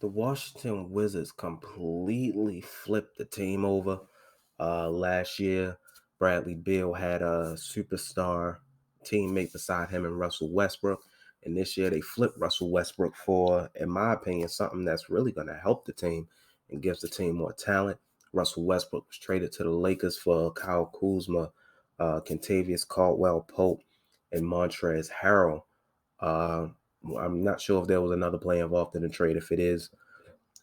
The Washington Wizards completely flipped the team over. Last year, Bradley Beal had a superstar teammate beside him in Russell Westbrook. And this year, they flipped Russell Westbrook for, in my opinion, something that's really going to help the team and gives the team more talent. Russell Westbrook was traded to the Lakers for Kyle Kuzma, Kentavious Caldwell Pope, and Montrezl Harrell. Uh, I'm not sure if there was another player involved in the trade. If it is,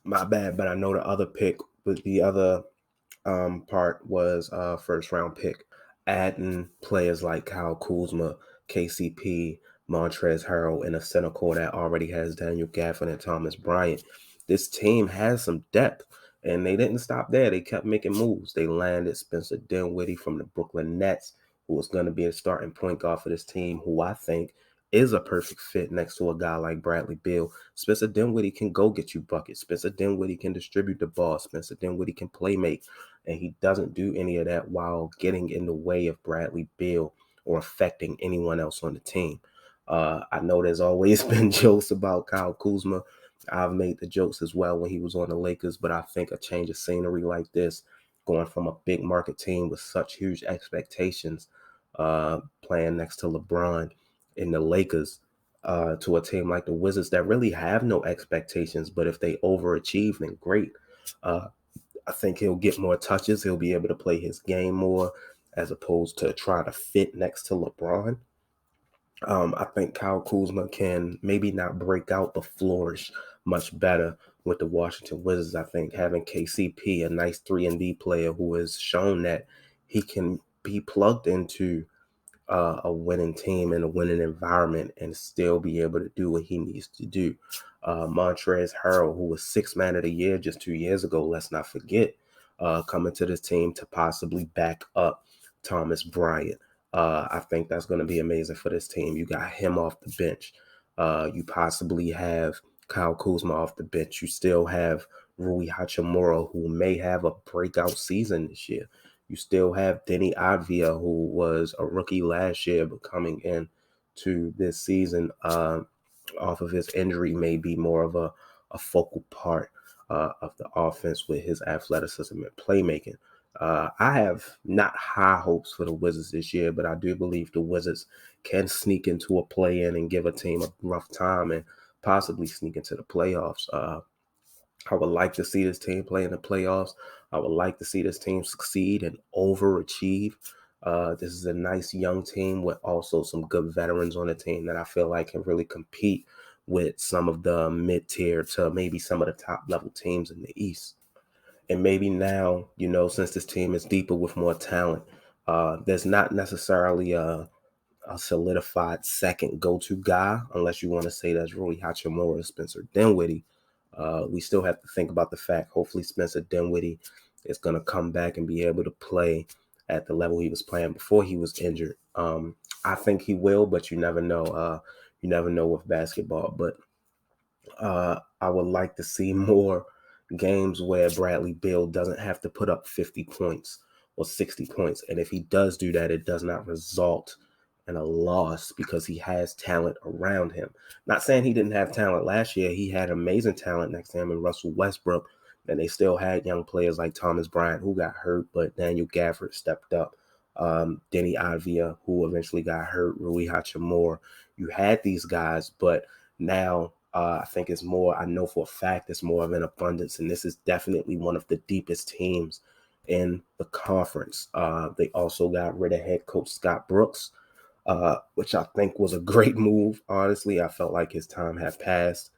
my bad. But I know the other pick, but the other part was first round pick. Adding players like Kyle Kuzma, KCP, Montrezl Harrell in a center core that already has Daniel Gafford and Thomas Bryant. This team has some depth, and they didn't stop there. They kept making moves. They landed Spencer Dinwiddie from the Brooklyn Nets, who was going to be a starting point guard for this team, who I think is a perfect fit next to a guy like Bradley Beal. Spencer Dinwiddie can go get you buckets. Spencer Dinwiddie can distribute the ball. Spencer Dinwiddie can play make, and he doesn't do any of that while getting in the way of Bradley Beal or affecting anyone else on the team. I know there's always been jokes about Kyle Kuzma. I've made the jokes as well when he was on the Lakers, but I think a change of scenery like this, going from a big market team with such huge expectations, playing next to LeBron in the Lakers, to a team like the Wizards that really have no expectations, but if they overachieve, then great. I think he'll get more touches. He'll be able to play his game more as opposed to trying to fit next to LeBron. I think Kyle Kuzma can maybe not break out but flourish much better with the Washington Wizards. I think having KCP, a nice 3-and-D player who has shown that he can be plugged into a winning team and a winning environment and still be able to do what he needs to do. Montrezl Harrell, who was Sixth Man of the Year just 2 years ago, let's not forget, coming to this team to possibly back up Thomas Bryant. I think that's going to be amazing for this team. You got him off the bench. You possibly have Kyle Kuzma off the bench. You still have Rui Hachimura, who may have a breakout season this year. You still have Denny Avdia, who was a rookie last year, but coming in to this season off of his injury may be more of a focal part of the offense with his athleticism and playmaking. I have not high hopes for the Wizards this year, but I do believe the Wizards can sneak into a play-in and give a team a rough time and possibly sneak into the playoffs. I would like to see this team play in the playoffs. I would like to see this team succeed and overachieve. This is a nice young team with also some good veterans on the team that I feel like can really compete with some of the mid-tier to maybe some of the top-level teams in the East. And maybe now, since this team is deeper with more talent, there's not necessarily a solidified second go-to guy, unless you want to say that's Rui Hachimura or Spencer Dinwiddie. We still have to think about the fact, hopefully Spencer Dinwiddie is going to come back and be able to play at the level he was playing before he was injured. I think he will, but you never know. You never know with basketball. But I would like to see more games where Bradley Beal doesn't have to put up 50 points or 60 points. And if he does do that, it does not result in a loss because he has talent around him. Not saying he didn't have talent last year. He had amazing talent next to him in Russell Westbrook. And they still had young players like Thomas Bryant, who got hurt, but Daniel Gafford stepped up. Denny Avdia, who eventually got hurt, Rui Hachimura. You had these guys, but now I think it's more, I know for a fact it's more of an abundance, and this is definitely one of the deepest teams in the conference. They also got rid of head coach Scott Brooks, which I think was a great move. Honestly, I felt like his time had passed.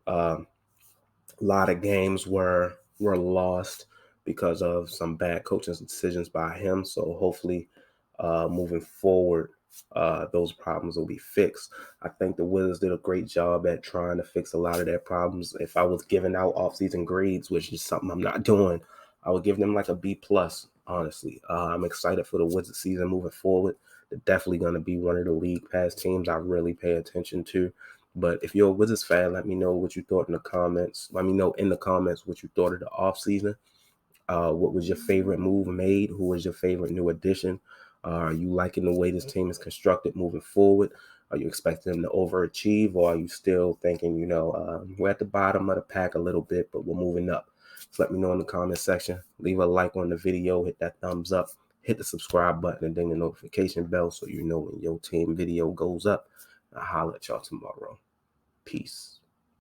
A lot of games were lost because of some bad coaching decisions by him. So hopefully, moving forward, those problems will be fixed. I think the Wizards did a great job at trying to fix a lot of their problems. If I was giving out offseason grades, which is something I'm not doing, I would give them like a B plus. Honestly, I'm excited for the Wizards season moving forward. They're definitely going to be one of the league pass teams I really pay attention to. But if you're a Wizards fan, let me know what you thought in the comments. Let me know in the comments what you thought of the offseason. What was your favorite move made? Who was your favorite new addition? Are you liking the way this team is constructed moving forward? Are you expecting them to overachieve, or are you still thinking, we're at the bottom of the pack a little bit, but we're moving up? So let me know in the comment section. Leave a like on the video, hit that thumbs up, hit the subscribe button, and ding the notification bell so you know when your team video goes up. I'll holler at y'all tomorrow. Peace.